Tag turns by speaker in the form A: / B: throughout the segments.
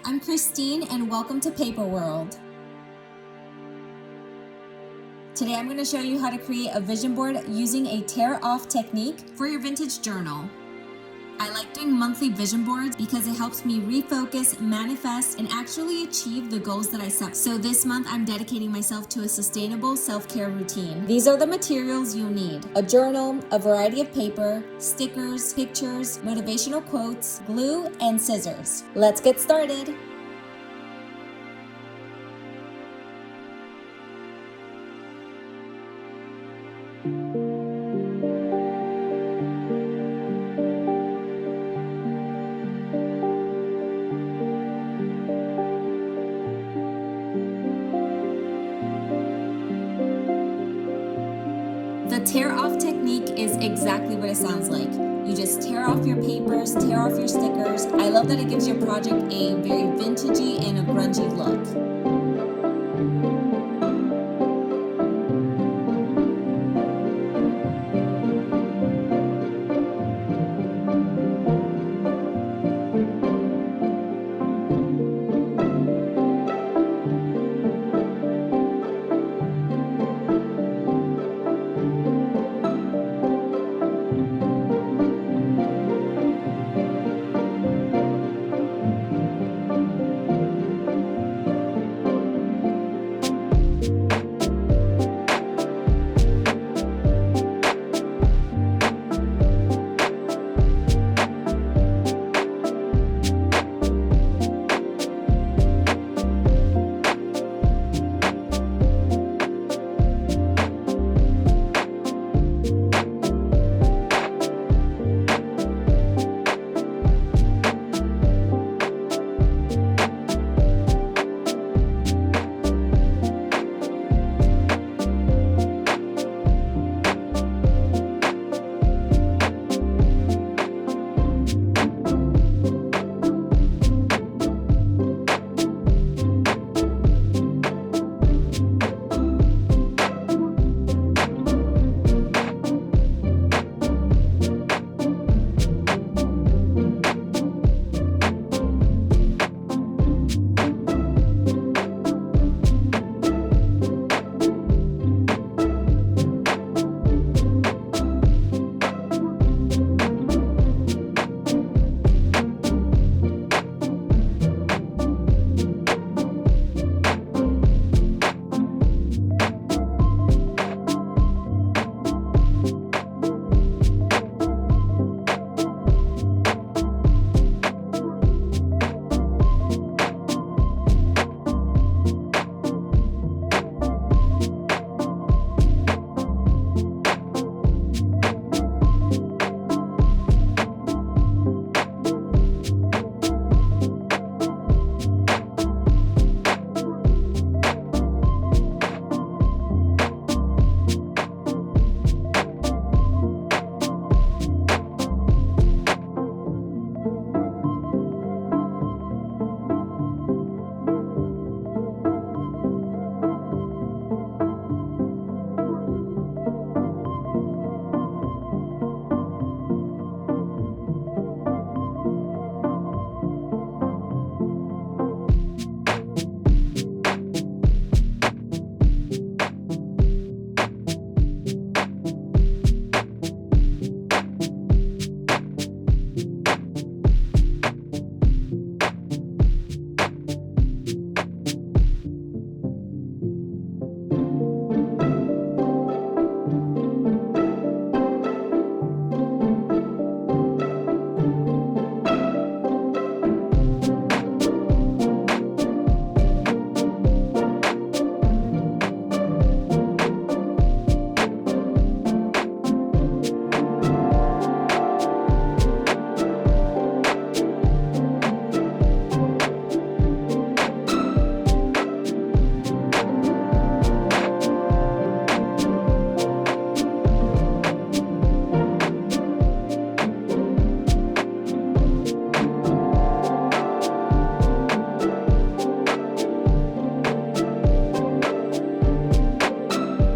A: I'm Christine and welcome to paperwrld. Today I'm going to show you how to create a vision board using a tear-off technique for your vintage journal. I like doing monthly vision boards because it helps me refocus, manifest, and actually achieve the goals that I set. So this month I'm dedicating myself to a sustainable self-care routine. These are the materials you'll need: a journal, a variety of paper, stickers, pictures, motivational quotes, glue, and scissors. Let's get started. The tear-off technique is exactly what it sounds like. You just tear off your papers, tear off your stickers. I love that it gives your project a very vintagey and a grungy look.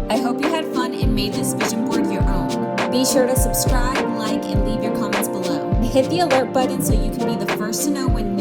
A: I hope you had fun and made this vision board your own. Be sure to subscribe, like, and leave your comments below. Hit the alert button so you can be the first to know when